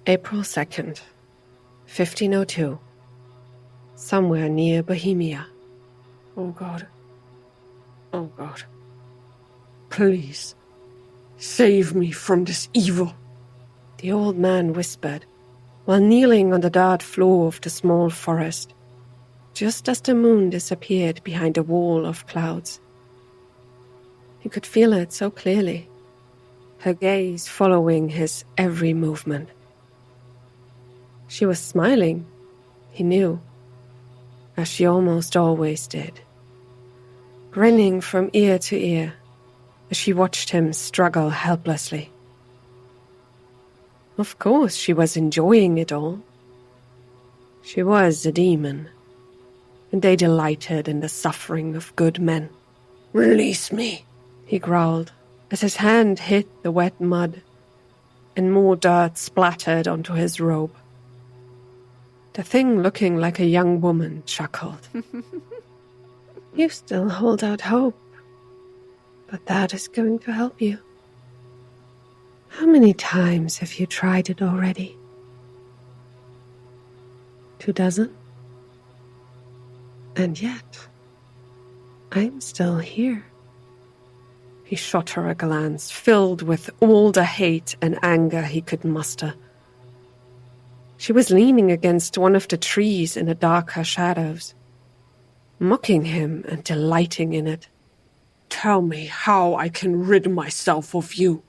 April 2nd, 1502. Somewhere near Bohemia. Oh God. Oh God. Please, save me from this evil. The old man whispered, while kneeling on the dirt floor of the small forest, just as the moon disappeared behind a wall of clouds. He could feel it so clearly, her gaze following his every movement. She was smiling, he knew, as she almost always did, grinning from ear to ear as she watched him struggle helplessly. Of course she was enjoying it all. She was a demon, and they delighted in the suffering of good men. Release me, he growled as his hand hit the wet mud and more dirt splattered onto his robe. The thing looking like a young woman chuckled. You still hold out hope, but that is going to help you. How many times have you tried it already? 24? And yet, I'm still here. He shot her a glance filled with all the hate and anger he could muster. She was leaning against one of the trees in the darker shadows, mocking him and delighting in it. Tell me how I can rid myself of you.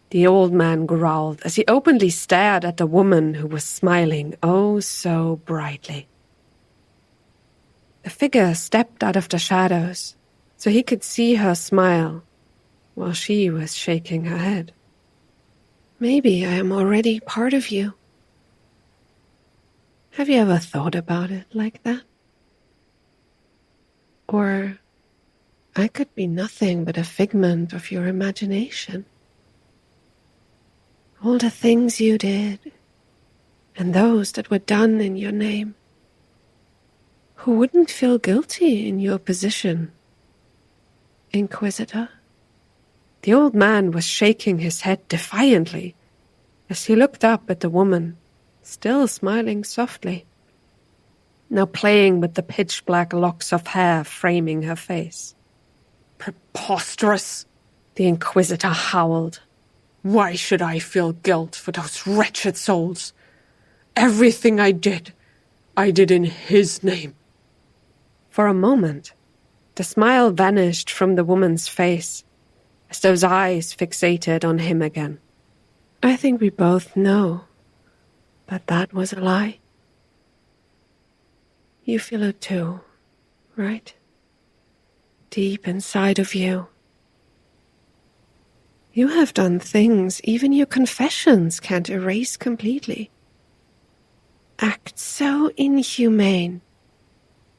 The old man growled as he openly stared at the woman who was smiling oh so brightly. The figure stepped out of the shadows so he could see her smile while she was shaking her head. Maybe I am already part of you. Have you ever thought about it like that? Or I could be nothing but a figment of your imagination. All the things you did, and those that were done in your name. Who wouldn't feel guilty in your position, Inquisitor? The old man was shaking his head defiantly as he looked up at the woman, still smiling softly, now playing with the pitch-black locks of hair framing her face. Preposterous, the Inquisitor howled. Why should I feel guilt for those wretched souls? Everything I did in his name. For a moment, the smile vanished from the woman's face as those eyes fixated on him again. I think we both know that that was a lie. You feel it too, right? Deep inside of you. You have done things even your confessions can't erase completely. Acts so inhumane.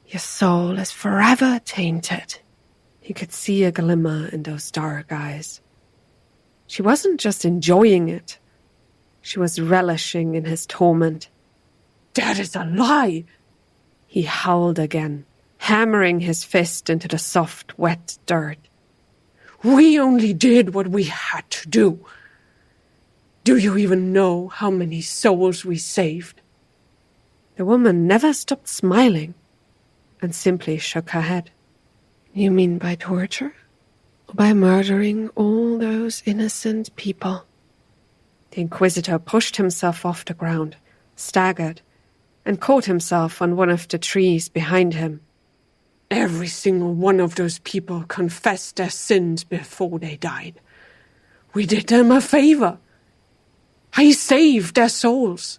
Your soul is forever tainted. He could see a glimmer in those dark eyes. She wasn't just enjoying it. She was relishing in his torment. That is a lie! He howled again, hammering his fist into the soft, wet dirt. We only did what we had to do. Do you even know how many souls we saved? The woman never stopped smiling and simply shook her head. You mean by torture? Or by murdering all those innocent people? The Inquisitor pushed himself off the ground, staggered, and caught himself on one of the trees behind him. Every single one of those people confessed their sins before they died. We did them a favor. I saved their souls.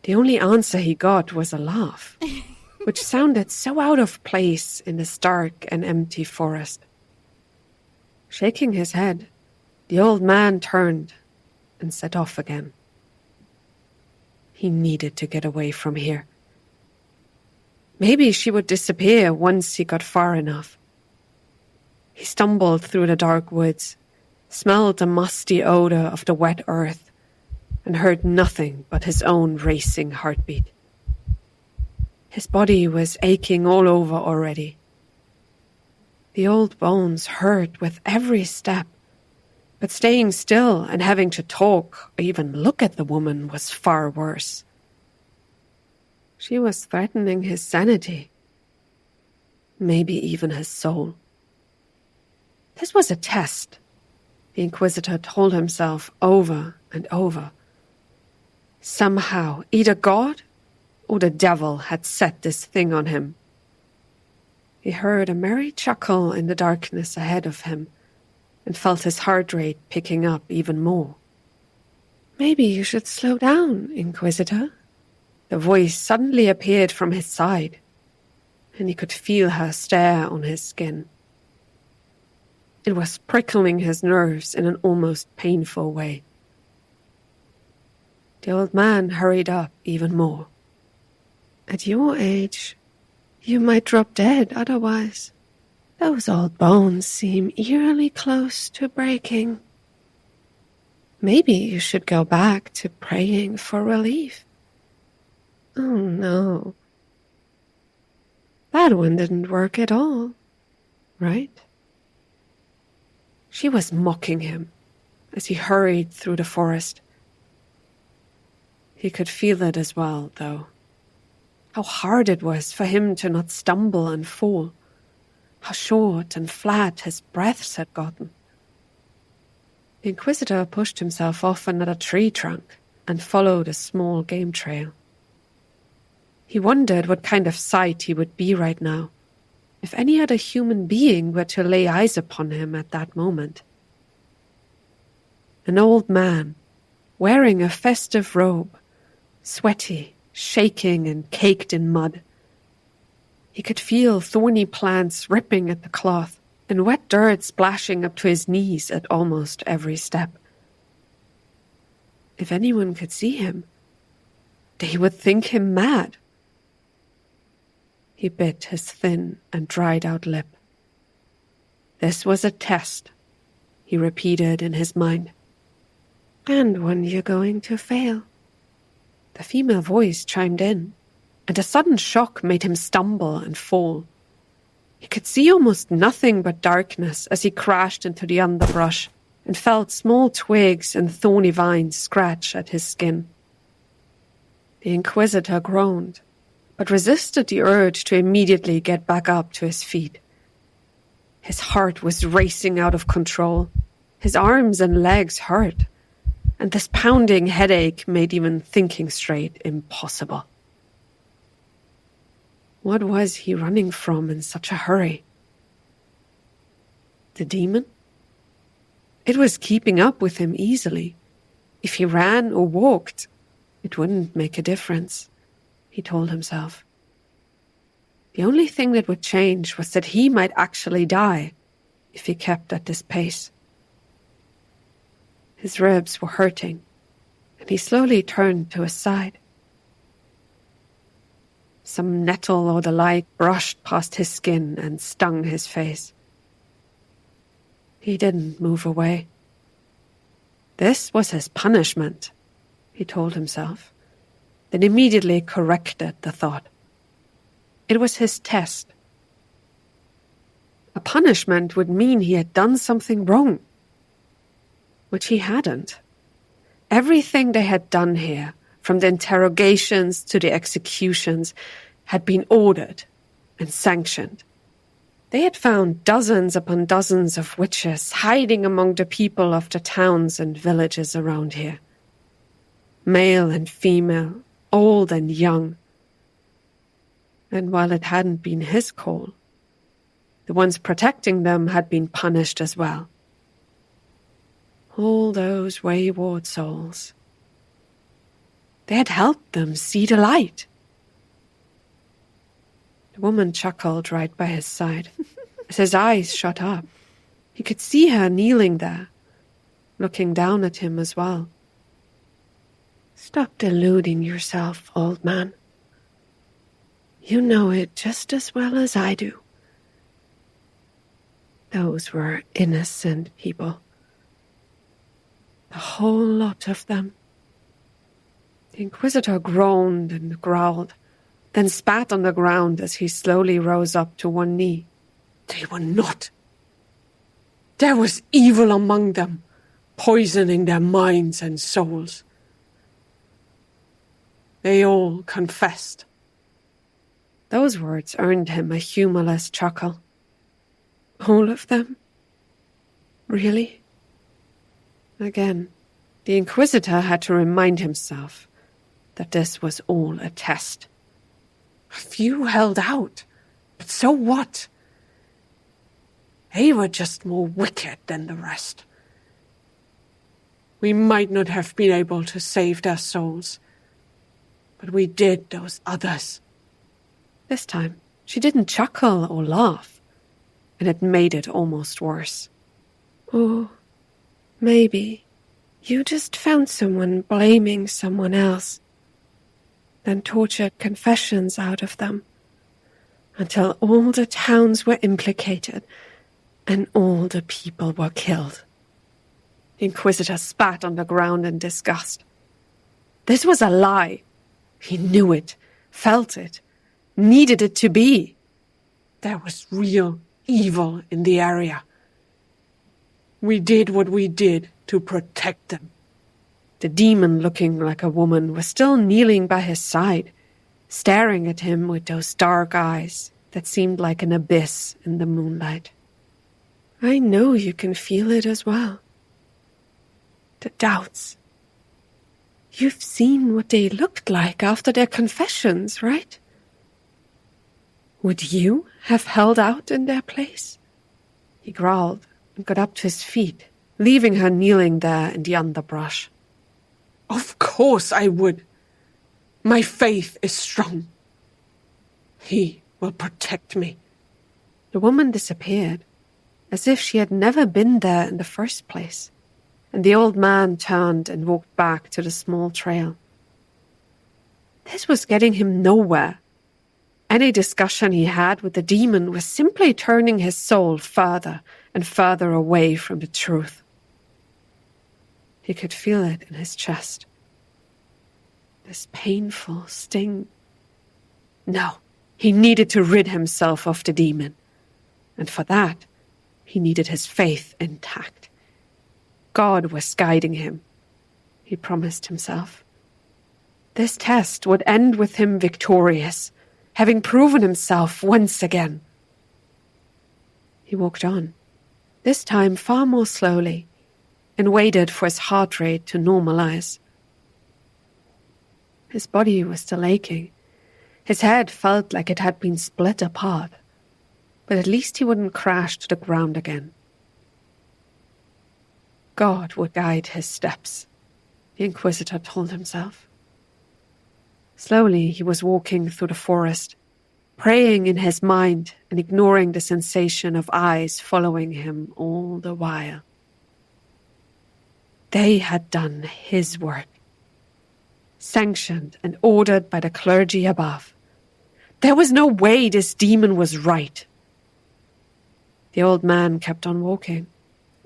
The only answer he got was a laugh, which sounded so out of place in this dark and empty forest. Shaking his head, the old man turned and set off again. He needed to get away from here. Maybe she would disappear once he got far enough. He stumbled through the dark woods, smelled the musty odor of the wet earth, and heard nothing but his own racing heartbeat. His body was aching all over already. The old bones hurt with every step, But staying still and having to talk or even look at the woman was far worse. She was threatening his sanity, maybe even his soul. This was a test, the Inquisitor told himself over and over. Somehow, either God or the devil had set this thing on him. He heard a merry chuckle in the darkness ahead of him and felt his heart rate picking up even more. "Maybe you should slow down, Inquisitor." The voice suddenly appeared from his side, and he could feel her stare on his skin. It was prickling his nerves in an almost painful way. The old man hurried up even more. "At your age, you might drop dead otherwise. Those old bones seem eerily close to breaking. Maybe you should go back to praying for relief." Oh no. That one didn't work at all, right? She was mocking him as he hurried through the forest. He could feel it as well, though. How hard it was for him to not stumble and fall. How short and flat his breaths had gotten. The Inquisitor pushed himself off another tree trunk and followed a small game trail. He wondered what kind of sight he would be right now, if any other human being were to lay eyes upon him at that moment. An old man, wearing a festive robe, sweaty, shaking and caked in mud. He could feel thorny plants ripping at the cloth and wet dirt splashing up to his knees at almost every step. If anyone could see him, they would think him mad. He bit his thin and dried-out lip. This was a test, he repeated in his mind. "And one you're going to fail." The female voice chimed in, and a sudden shock made him stumble and fall. He could see almost nothing but darkness as he crashed into the underbrush and felt small twigs and thorny vines scratch at his skin. The Inquisitor groaned, but resisted the urge to immediately get back up to his feet. His heart was racing out of control. His arms and legs hurt, and this pounding headache made even thinking straight impossible. What was he running from in such a hurry? The demon? It was keeping up with him easily. If he ran or walked, it wouldn't make a difference, he told himself. The only thing that would change was that he might actually die if he kept at this pace. His ribs were hurting, and he slowly turned to his side. Some nettle or the like brushed past his skin and stung his face. He didn't move away. This was his punishment, he told himself, then immediately corrected the thought. It was his test. A punishment would mean he had done something wrong, which he hadn't. Everything they had done here, from the interrogations to the executions, had been ordered and sanctioned. They had found dozens upon dozens of witches hiding among the people of the towns and villages around here. Male and female, old and young. And while it hadn't been his call, the ones protecting them had been punished as well. All those wayward souls. They had helped them see the light. The woman chuckled right by his side as his eyes shot up. He could see her kneeling there, looking down at him as well. "Stop deluding yourself, old man. You know it just as well as I do. Those were innocent people. The whole lot of them." The Inquisitor groaned and growled, then spat on the ground as he slowly rose up to one knee. They were not. There was evil among them, poisoning their minds and souls. They all confessed. Those words earned him a humorless chuckle. All of them? Really? Again, the Inquisitor had to remind himself that this was all a test. A few held out, but so what? They were just more wicked than the rest. We might not have been able to save their souls, but we did those others. This time, she didn't chuckle or laugh, and it made it almost worse. Or maybe you just found someone blaming someone else, then tortured confessions out of them, until all the towns were implicated and all the people were killed. The Inquisitor spat on the ground in disgust. This was a lie. He knew it, felt it, needed it to be. There was real evil in the area. We did what we did to protect them. The demon, looking like a woman, was still kneeling by his side, staring at him with those dark eyes that seemed like an abyss in the moonlight. I know you can feel it as well. The doubts. You've seen what they looked like after their confessions, right? Would you have held out in their place? He growled and got up to his feet, leaving her kneeling there in the underbrush. Of course I would. My faith is strong. He will protect me. The woman disappeared, as if she had never been there in the first place, and the old man turned and walked back to the small trail. This was getting him nowhere. Any discussion he had with the demon was simply turning his soul further and further away from the truth. He could feel it in his chest. This painful sting. No, he needed to rid himself of the demon. And for that, he needed his faith intact. God was guiding him, he promised himself. This test would end with him victorious, having proven himself once again. He walked on, this time far more slowly, and waited for his heart rate to normalize. His body was still aching. His head felt like it had been split apart, but at least he wouldn't crash to the ground again. God would guide his steps, the Inquisitor told himself. Slowly he was walking through the forest, praying in his mind and ignoring the sensation of eyes following him all the while. They had done his work, sanctioned and ordered by the clergy above. There was no way this demon was right. The old man kept on walking,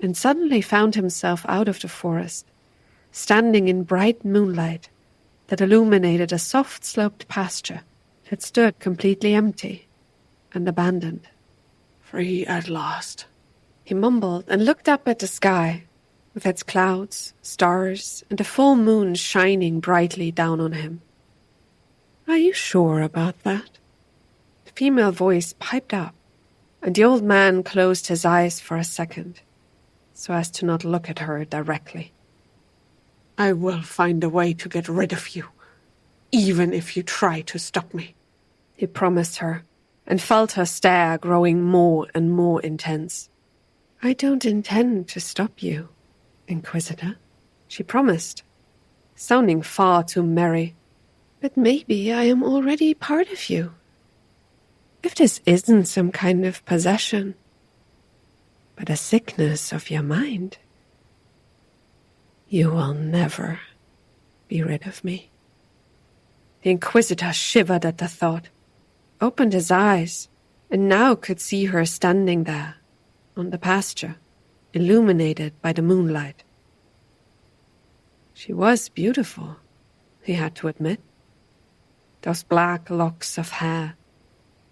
and suddenly found himself out of the forest, standing in bright moonlight that illuminated a soft-sloped pasture that stood completely empty and abandoned. Free at last, he mumbled and looked up at the sky, with its clouds, stars, and a full moon shining brightly down on him. Are you sure about that? The female voice piped up, and the old man closed his eyes for a second, so as to not look at her directly. I will find a way to get rid of you, even if you try to stop me, he promised her, and felt her stare growing more and more intense. I don't intend to stop you, Inquisitor, she promised, sounding far too merry. But maybe I am already part of you. If this isn't some kind of possession, but a sickness of your mind, you will never be rid of me. The Inquisitor shivered at the thought, opened his eyes, and now could see her standing there, on the pasture, illuminated by the moonlight. She was beautiful, he had to admit. Those black locks of hair,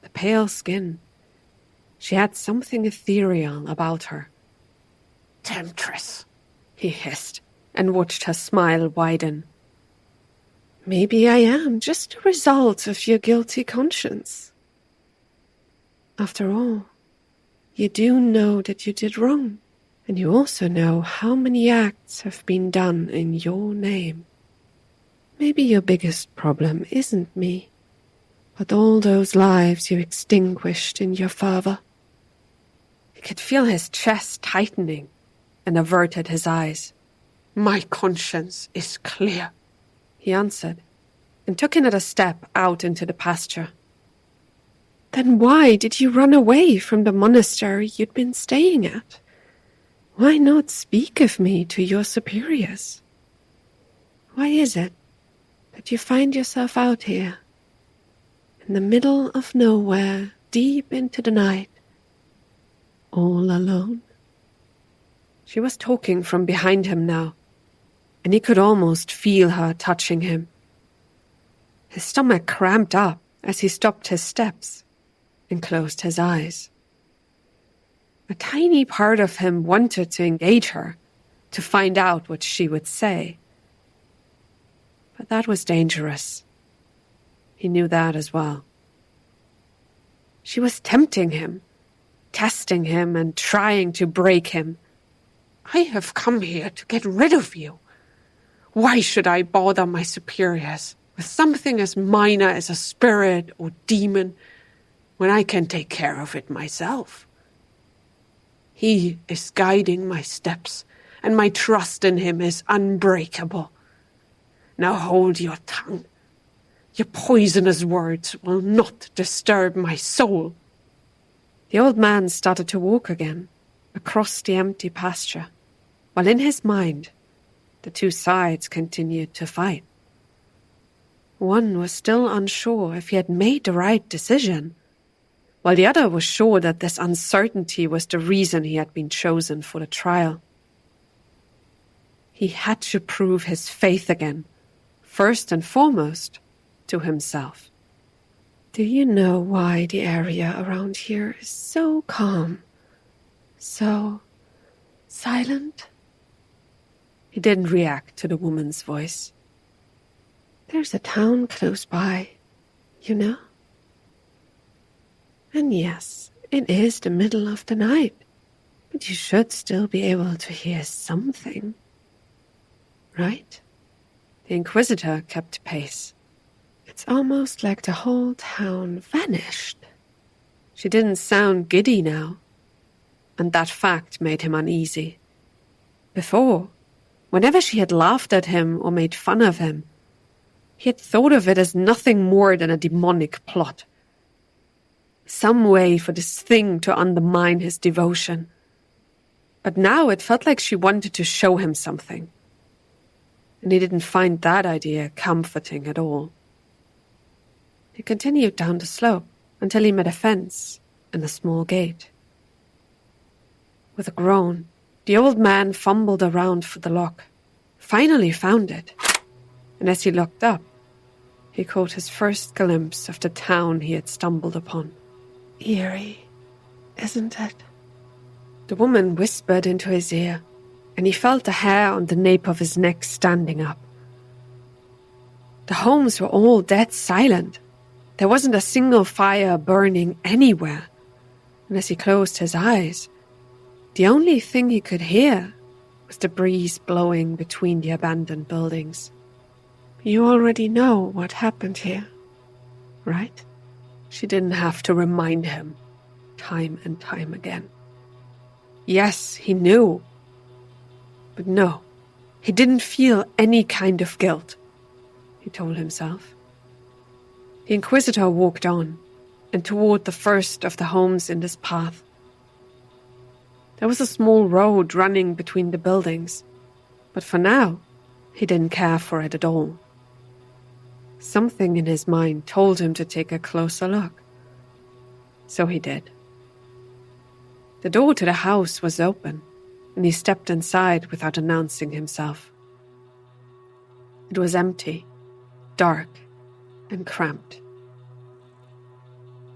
the pale skin. She had something ethereal about her. Temptress, he hissed, and watched her smile widen. Maybe I am just a result of your guilty conscience. After all, you do know that you did wrong, and you also know how many acts have been done in your name. Maybe your biggest problem isn't me, but all those lives you extinguished in your fervor. He could feel his chest tightening and averted his eyes. My conscience is clear, he answered, and took another step out into the pasture. Then why did you run away from the monastery you'd been staying at? Why not speak of me to your superiors? Why is it that you find yourself out here, in the middle of nowhere, deep into the night, all alone? She was talking from behind him now, and he could almost feel her touching him. His stomach cramped up as he stopped his steps and closed his eyes. A tiny part of him wanted to engage her, to find out what she would say. But that was dangerous. He knew that as well. She was tempting him, testing him and trying to break him. I have come here to get rid of you. Why should I bother my superiors with something as minor as a spirit or demon when I can take care of it myself? He is guiding my steps, and my trust in him is unbreakable. Now hold your tongue. Your poisonous words will not disturb my soul. The old man started to walk again, across the empty pasture, while in his mind, the two sides continued to fight. One was still unsure if he had made the right decision, while the other was sure that this uncertainty was the reason he had been chosen for the trial. He had to prove his faith again, first and foremost, to himself. Do you know why the area around here is so calm, so silent? He didn't react to the woman's voice. There's a town close by, you know? And yes, it is the middle of the night, but you should still be able to hear something, right? The Inquisitor kept pace. It's almost like the whole town vanished. She didn't sound giddy now, and that fact made him uneasy. Before, whenever she had laughed at him or made fun of him, he had thought of it as nothing more than a demonic plot. Some way for this thing to undermine his devotion. But now it felt like she wanted to show him something. And he didn't find that idea comforting at all. He continued down the slope until he met a fence and a small gate. With a groan, the old man fumbled around for the lock, finally found it, and as he looked up, he caught his first glimpse of the town he had stumbled upon. Eerie, isn't it? The woman whispered into his ear, and he felt the hair on the nape of his neck standing up. The homes were all dead silent. There wasn't a single fire burning anywhere, and as he closed his eyes, the only thing he could hear was the breeze blowing between the abandoned buildings. You already know what happened here, right? She didn't have to remind him, time and time again. Yes, he knew. But no, he didn't feel any kind of guilt, he told himself. The Inquisitor walked on, and toward the first of the homes in this path. There was a small road running between the buildings, but for now, he didn't care for it at all. Something in his mind told him to take a closer look. So he did. The door to the house was open, and he stepped inside without announcing himself. It was empty, dark, and cramped.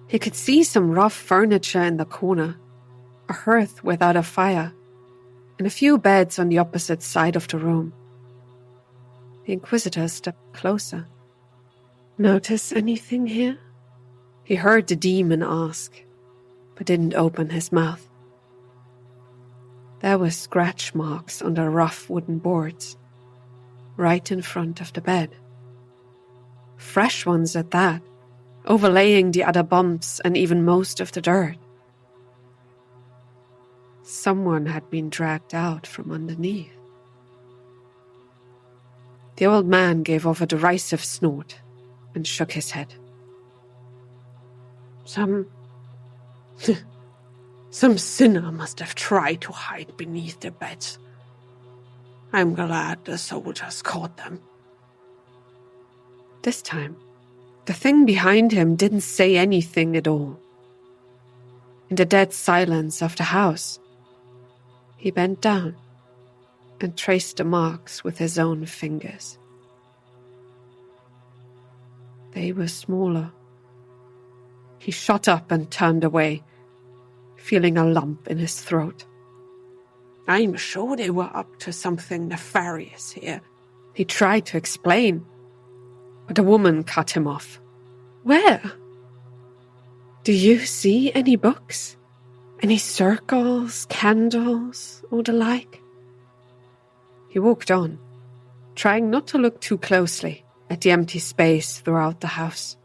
He could see some rough furniture in the corner, a hearth without a fire, and a few beds on the opposite side of the room. The Inquisitor stepped closer. "Notice anything here?" He heard the demon ask, but didn't open his mouth. There were scratch marks on the rough wooden boards, right in front of the bed. Fresh ones at that, overlaying the other bumps and even most of the dirt. Someone had been dragged out from underneath. The old man gave off a derisive snort and shook his head. Some sinner must have tried to hide beneath the beds. I'm glad the soldiers caught them. This time, the thing behind him didn't say anything at all. In the dead silence of the house, he bent down and traced the marks with his own fingers. They were smaller. He shot up and turned away, feeling a lump in his throat. I'm sure they were up to something nefarious here. He tried to explain, but the woman cut him off. "Where? Do you see any books? Any circles, candles, or the like?" He walked on, trying not to look too closely at the empty space throughout the house.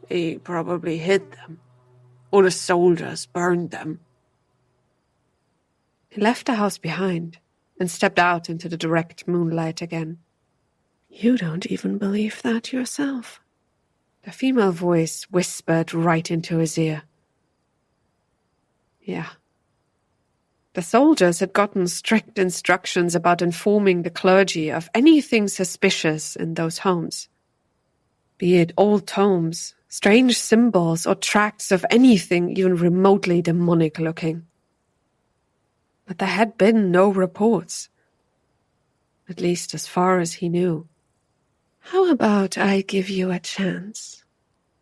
They probably hid them, or the soldiers burned them. He left the house behind and stepped out into the direct moonlight again. "You don't even believe that yourself," the female voice whispered right into his ear. Yeah. The soldiers had gotten strict instructions about informing the clergy of anything suspicious in those homes. Be it old tomes, strange symbols, or tracts of anything even remotely demonic looking. But there had been no reports, at least as far as he knew. "How about I give you a chance?"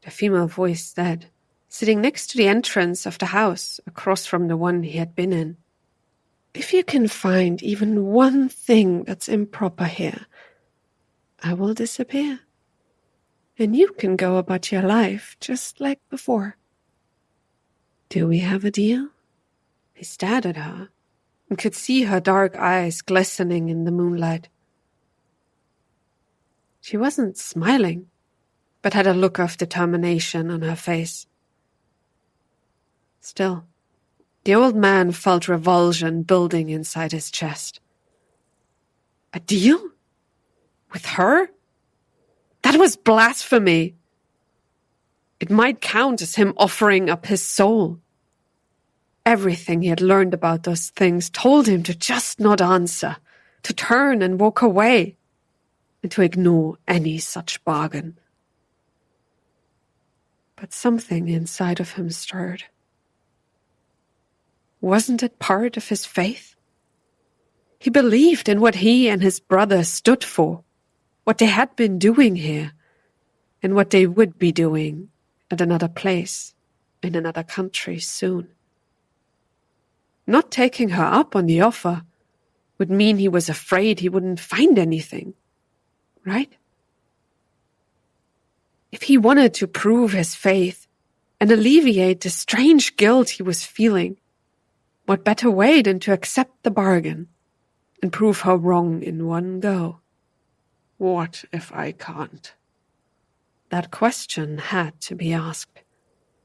the female voice said, sitting next to the entrance of the house across from the one he had been in. "If you can find even one thing that's improper here, I will disappear. And you can go about your life just like before. Do we have a deal?" He stared at her and could see her dark eyes glistening in the moonlight. She wasn't smiling, but had a look of determination on her face. Still, the old man felt revulsion building inside his chest. A deal? With her? That was blasphemy. It might count as him offering up his soul. Everything he had learned about those things told him to just not answer, to turn and walk away, and to ignore any such bargain. But something inside of him stirred. Wasn't it part of his faith? He believed in what he and his brother stood for, what they had been doing here, and what they would be doing at another place, in another country soon. Not taking her up on the offer would mean he was afraid he wouldn't find anything, right? If he wanted to prove his faith and alleviate the strange guilt he was feeling, what better way than to accept the bargain and prove her wrong in one go? What if I can't? That question had to be asked.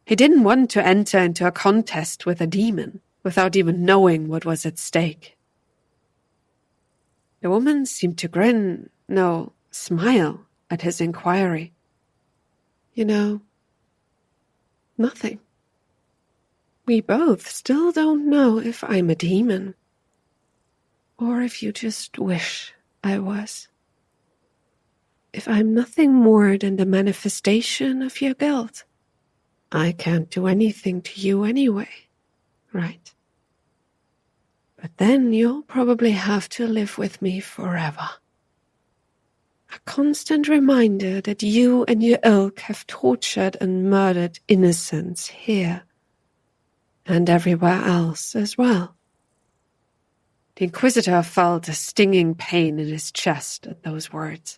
He didn't want to enter into a contest with a demon without even knowing what was at stake. The woman seemed to grin, no, smile at his inquiry. "You know, nothing. We both still don't know if I'm a demon, or if you just wish I was. If I'm nothing more than the manifestation of your guilt, I can't do anything to you anyway, right? But then you'll probably have to live with me forever. A constant reminder that you and your ilk have tortured and murdered innocents here, and everywhere else as well. The Inquisitor felt a stinging pain in his chest at those words.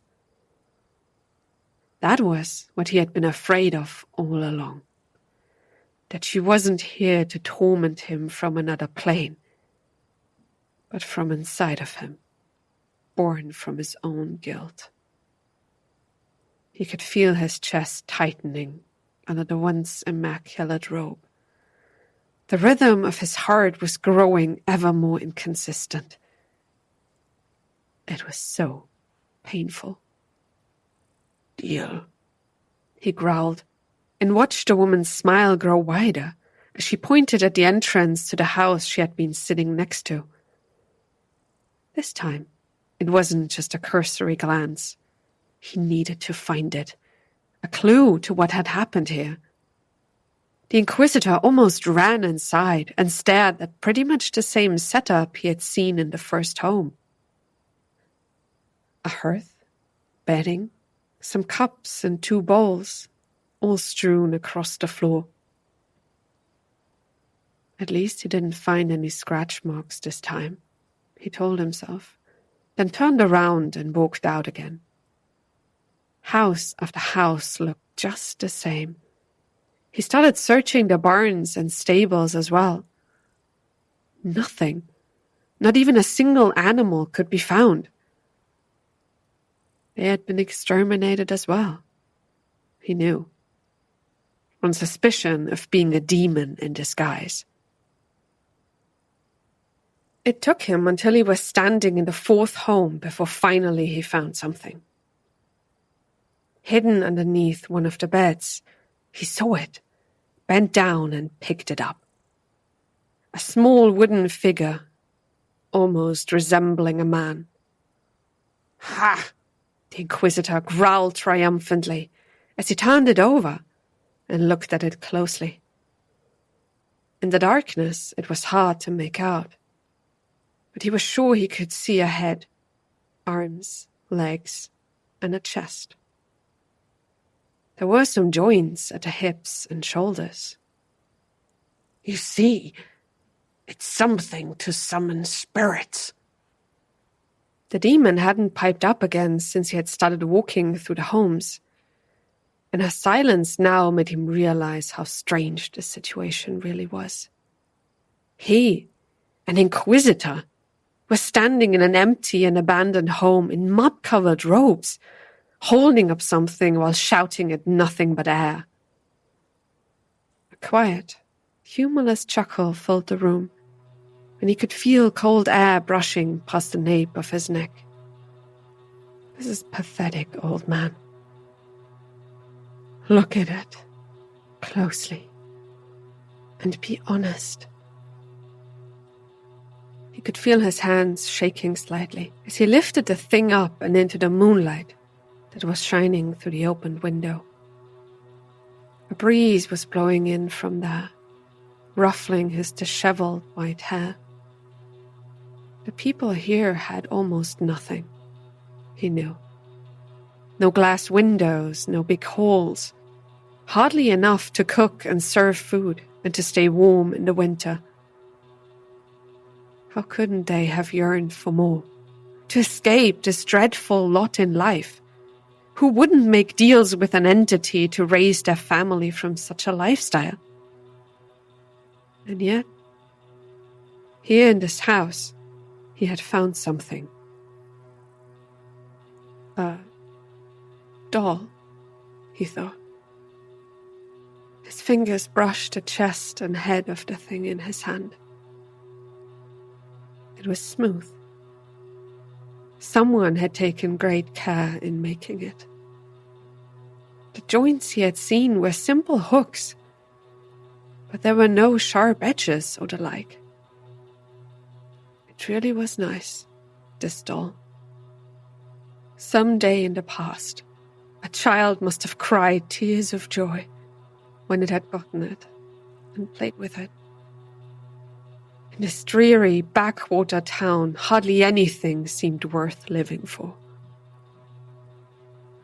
That was what he had been afraid of all along. That she wasn't here to torment him from another plane, but from inside of him, born from his own guilt. He could feel his chest tightening under the once immaculate robe. The rhythm of his heart was growing ever more inconsistent. It was so painful. Deal, he growled, and watched the woman's smile grow wider as she pointed at the entrance to the house she had been sitting next to. This time, it wasn't just a cursory glance. He needed to find it, a clue to what had happened here. The Inquisitor almost ran inside and stared at pretty much the same setup he had seen in the first home. A hearth, bedding, some cups and 2 bowls, all strewn across the floor. At least he didn't find any scratch marks this time, he told himself, then turned around and walked out again. House after house looked just the same. He started searching the barns and stables as well. Nothing, not even a single animal could be found. They had been exterminated as well, he knew, on suspicion of being a demon in disguise. It took him until he was standing in the 4th home before finally he found something. Hidden underneath one of the beds, he saw it, bent down and picked it up. A small wooden figure, almost resembling a man. Ha! The Inquisitor growled triumphantly as he turned it over and looked at it closely. In the darkness, it was hard to make out, but he was sure he could see a head, arms, legs, and a chest. There were some joints at the hips and shoulders. You see, it's something to summon spirits. The demon hadn't piped up again since he had started walking through the homes, and her silence now made him realize how strange the situation really was. He, an Inquisitor, was standing in an empty and abandoned home in mud-covered robes, holding up something while shouting at nothing but air. A quiet, humorless chuckle filled the room, and he could feel cold air brushing past the nape of his neck. This is pathetic, old man. Look at it closely and be honest. He could feel his hands shaking slightly as he lifted the thing up and into the moonlight that was shining through the opened window. A breeze was blowing in from there, ruffling his disheveled white hair. The people here had almost nothing, he knew. No glass windows, no big halls, hardly enough to cook and serve food and to stay warm in the winter. How couldn't they have yearned for more, to escape this dreadful lot in life? Who wouldn't make deals with an entity to raise their family from such a lifestyle? And yet, here in this house, he had found something. A doll, he thought. His fingers brushed the chest and head of the thing in his hand. It was smooth. Someone had taken great care in making it. The joints he had seen were simple hooks, but there were no sharp edges or the like. It really was nice, this doll. Some day in the past, a child must have cried tears of joy when it had gotten it and played with it. In this dreary backwater town, hardly anything seemed worth living for.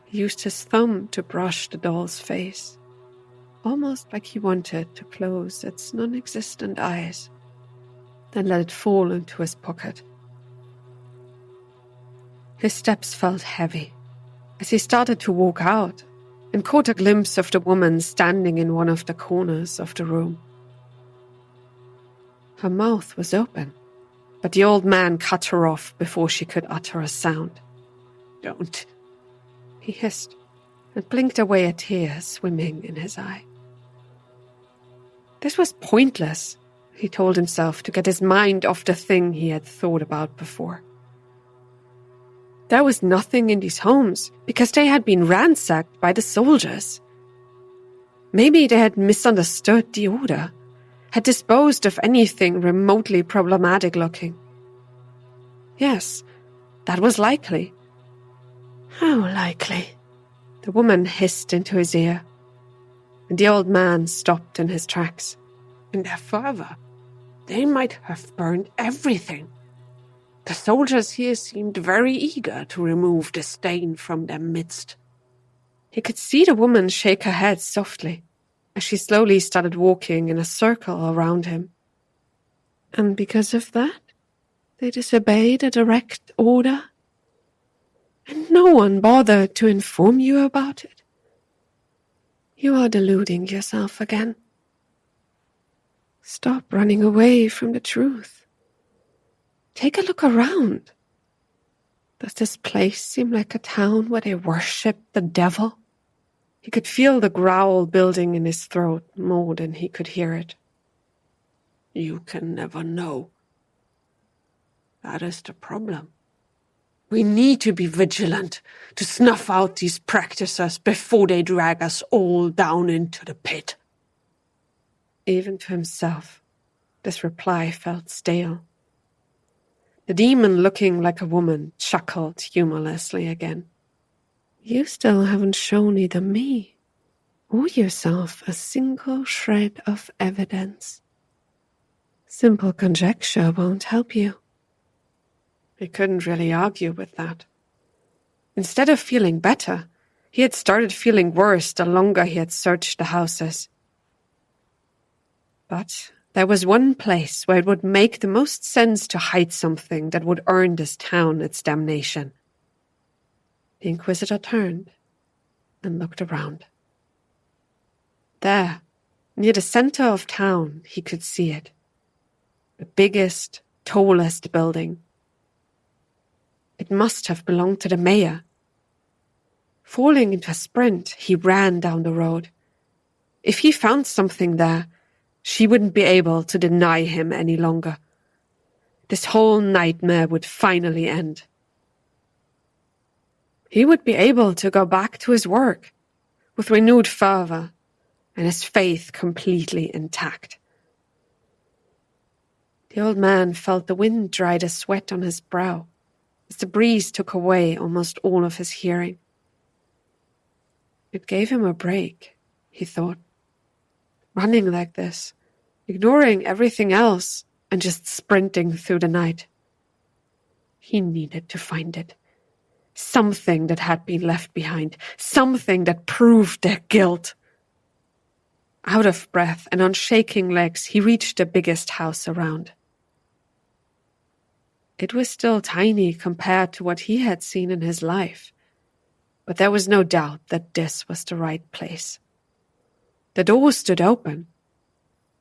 He used his thumb to brush the doll's face, almost like he wanted to close its non-existent eyes, then let it fall into his pocket His steps felt heavy as he started to walk out and caught a glimpse of the woman standing in one of the corners of the room. Her mouth was open, but the old man cut her off before she could utter a sound. "Don't," he hissed, and blinked away a tear swimming in his eye. This was pointless, he told himself to get his mind off the thing he had thought about before. There was nothing in these homes because they had been ransacked by the soldiers. Maybe they had misunderstood the order, had disposed of anything remotely problematic looking. Yes, that was likely. How likely? The woman hissed into his ear, and the old man stopped in his tracks. "And their father, they might have burned everything. The soldiers here seemed very eager to remove the stain from their midst." He could see the woman shake her head softly as she slowly started walking in a circle around him. And because of that, they disobeyed a direct order? And no one bothered to inform you about it? You are deluding yourself again. Stop running away from the truth. Take a look around. Does this place seem like a town where they worship the devil? He could feel the growl building in his throat more than he could hear it. "You can never know. That is the problem. We need to be vigilant to snuff out these practices before they drag us all down into the pit." Even to himself, this reply felt stale. The demon, looking like a woman, chuckled humorlessly again. You still haven't shown either me or yourself a single shred of evidence. Simple conjecture won't help you. He couldn't really argue with that. Instead of feeling better, he had started feeling worse the longer he had searched the houses. But there was one place where it would make the most sense to hide something that would earn this town its damnation. The Inquisitor turned and looked around. There, near the center of town, he could see it. The biggest, tallest building. It must have belonged to the mayor. Falling into a sprint, he ran down the road. If he found something there, she wouldn't be able to deny him any longer. This whole nightmare would finally end. He would be able to go back to his work with renewed fervor and his faith completely intact. The old man felt the wind dry the sweat on his brow as the breeze took away almost all of his hearing. It gave him a break, he thought. Running like this, ignoring everything else and just sprinting through the night. He needed to find it. Something that had been left behind. Something that proved their guilt. Out of breath and on shaking legs, he reached the biggest house around. It was still tiny compared to what he had seen in his life, but there was no doubt that this was the right place. The door stood open,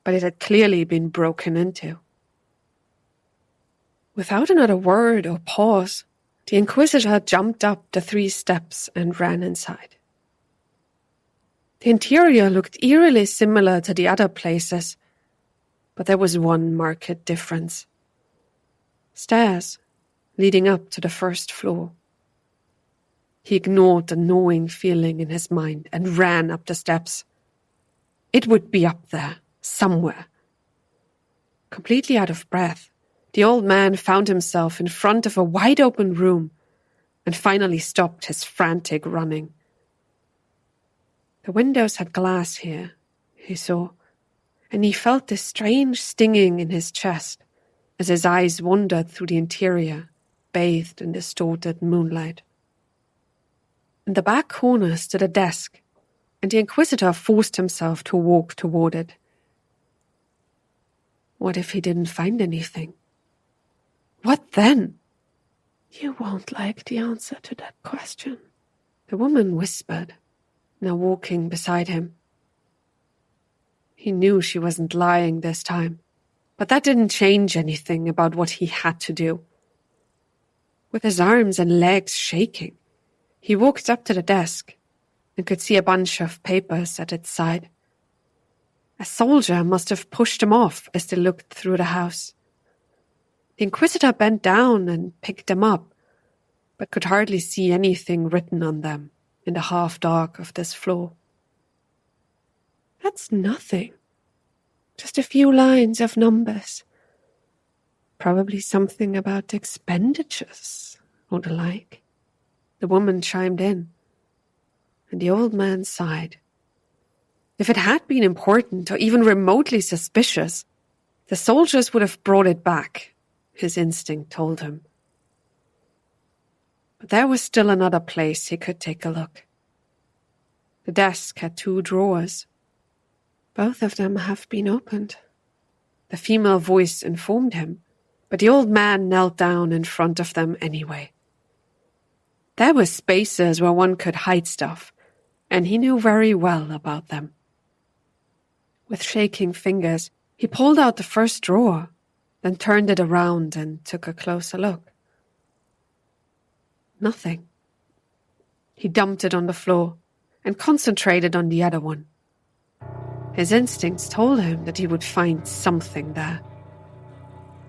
but it had clearly been broken into. Without another word or pause, the Inquisitor jumped up the 3 steps and ran inside. The interior looked eerily similar to the other places, but there was one marked difference. Stairs leading up to the first floor. He ignored the gnawing feeling in his mind and ran up the steps. It would be up there, somewhere. Completely out of breath, the old man found himself in front of a wide-open room and finally stopped his frantic running. The windows had glass here, he saw, and he felt this strange stinging in his chest as his eyes wandered through the interior, bathed in distorted moonlight. In the back corner stood a desk, and the Inquisitor forced himself to walk toward it. What if he didn't find anything? What then? You won't like the answer to that question, the woman whispered, now walking beside him. He knew she wasn't lying this time, but that didn't change anything about what he had to do. With his arms and legs shaking, he walked up to the desk and could see a bunch of papers at its side. A soldier must have pushed them off as they looked through the house. The Inquisitor bent down and picked them up, but could hardly see anything written on them in the half-dark of this floor. That's nothing. Just a few lines of numbers. Probably something about expenditures or the like. The woman chimed in, and the old man sighed. If it had been important or even remotely suspicious, the soldiers would have brought it back, his instinct told him. But there was still another place he could take a look. The desk had 2 drawers. Both of them have been opened, the female voice informed him, but the old man knelt down in front of them anyway. There were spaces where one could hide stuff, and he knew very well about them. With shaking fingers, he pulled out the first drawer, then turned it around and took a closer look. Nothing. He dumped it on the floor and concentrated on the other one. His instincts told him that he would find something there.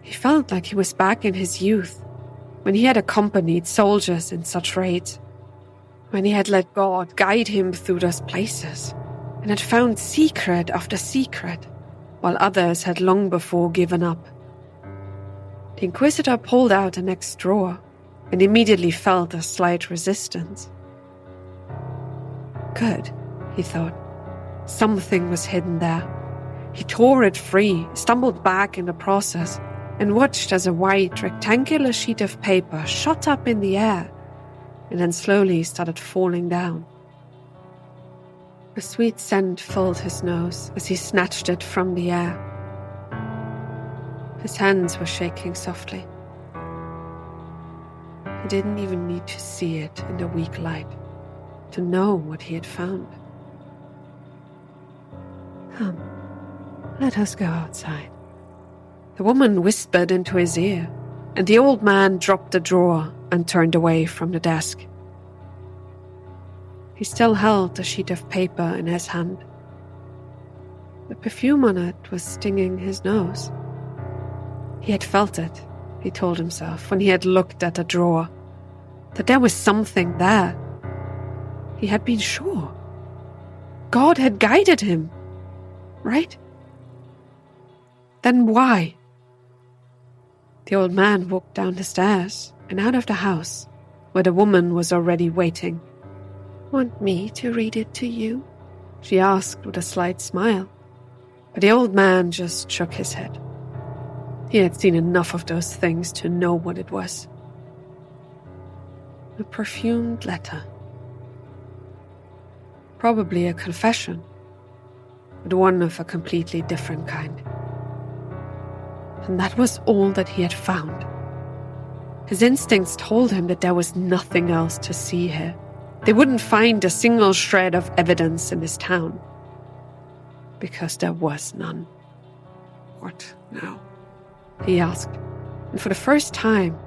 He felt like he was back in his youth, when he had accompanied soldiers in such raids, when he had let God guide him through those places, and had found secret after secret, while others had long before given up. The Inquisitor pulled out the next drawer, and immediately felt a slight resistance. Good, he thought. Something was hidden there. He tore it free, stumbled back in the process, and watched as a white, rectangular sheet of paper shot up in the air and then slowly started falling down. A sweet scent filled his nose as he snatched it from the air. His hands were shaking softly. He didn't even need to see it in the weak light to know what he had found. Come, let us go outside, the woman whispered into his ear, and the old man dropped the drawer and turned away from the desk. He still held the sheet of paper in his hand. The perfume on it was stinging his nose. He had felt it, he told himself, when he had looked at the drawer, that there was something there. He had been sure. God had guided him, right? Then why? The old man walked down the stairs and out of the house, where the woman was already waiting. Want me to read it to you? She asked with a slight smile, but the old man just shook his head. He had seen enough of those things to know what it was. A perfumed letter. Probably a confession, but one of a completely different kind. And that was all that he had found. His instincts told him that there was nothing else to see here. They wouldn't find a single shred of evidence in this town, because there was none. What now? He asked, and for the first time,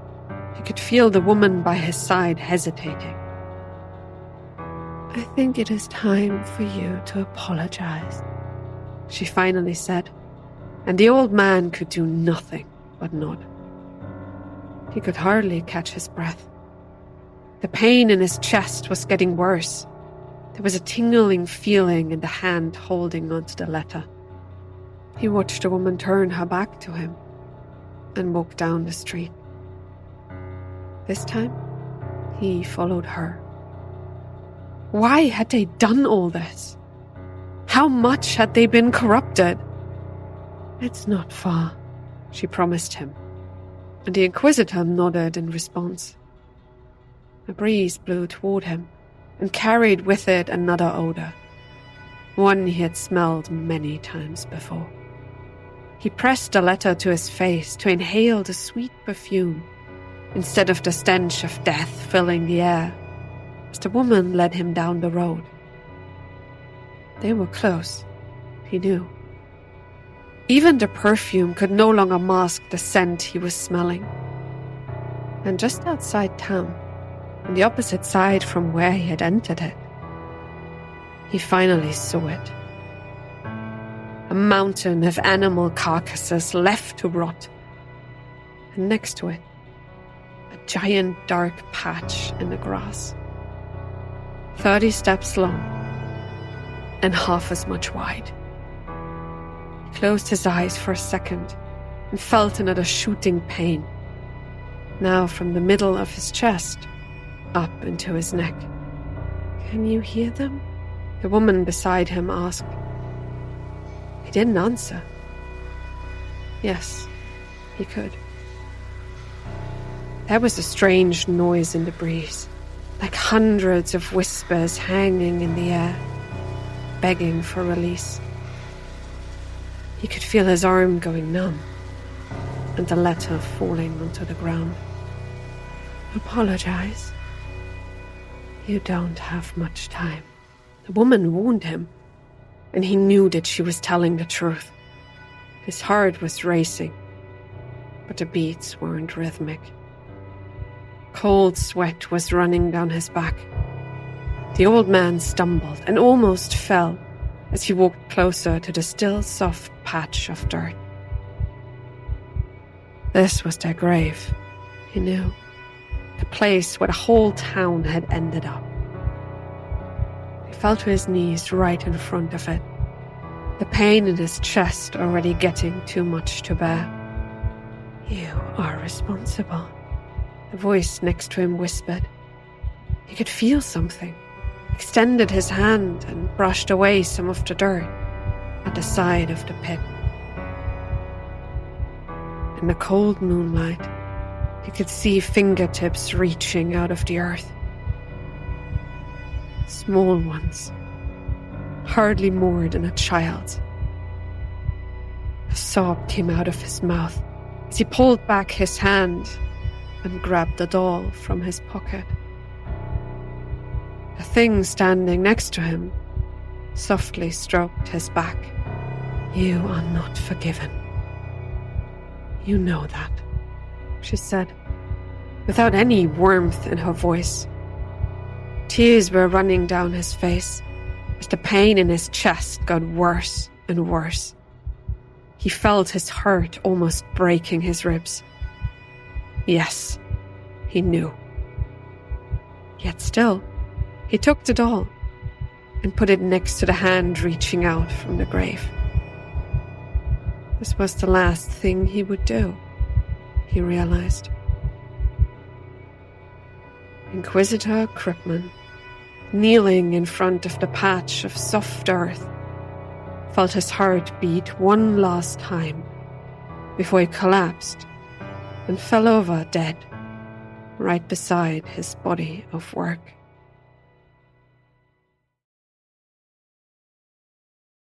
he could feel the woman by his side hesitating. I think it is time for you to apologize, she finally said, and the old man could do nothing but nod. He could hardly catch his breath. The pain in his chest was getting worse. There was a tingling feeling in the hand holding onto the letter. He watched the woman turn her back to him and walk down the street. This time, he followed her. Why had they done all this? How much had they been corrupted? It's not far, she promised him, and the Inquisitor nodded in response. A breeze blew toward him and carried with it another odor, one he had smelled many times before. He pressed the letter to his face to inhale the sweet perfume instead of the stench of death filling the air, as the woman led him down the road. They were close, he knew. Even the perfume could no longer mask the scent he was smelling. And just outside town, on the opposite side from where he had entered it, he finally saw it. A mountain of animal carcasses left to rot, and next to it, a giant dark patch in the grass, 30 steps long and half as much wide. He closed his eyes for a second and felt another shooting pain, now from the middle of his chest up into his neck. "Can you hear them?" the woman beside him asked. He didn't answer. Yes, he could. There was a strange noise in the breeze, like hundreds of whispers hanging in the air, begging for release. He could feel his arm going numb, and the letter falling onto the ground. "Apologize. You don't have much time." The woman warned him, and he knew that she was telling the truth. His heart was racing, but the beats weren't rhythmic. Cold sweat was running down his back. The old man stumbled and almost fell as he walked closer to the still soft patch of dirt. This was their grave, he knew, the place where the whole town had ended up. He fell to his knees right in front of it, the pain in his chest already getting too much to bear. "You are responsible," the voice next to him whispered. He could feel something, extended his hand and brushed away some of the dirt at the side of the pit. In the cold moonlight, he could see fingertips reaching out of the earth. Small ones, hardly more than a child's. A sob came out of his mouth as he pulled back his hand and grabbed the doll from his pocket. The thing standing next to him softly stroked his back. "You are not forgiven. You know that," she said, without any warmth in her voice. Tears were running down his face as the pain in his chest got worse and worse. He felt his heart almost breaking his ribs. Yes, he knew. Yet still, he took the doll and put it next to the hand reaching out from the grave. This was the last thing he would do, he realized. Inquisitor Kripman, kneeling in front of the patch of soft earth, felt his heart beat one last time before he collapsed and fell over dead right beside his body of work.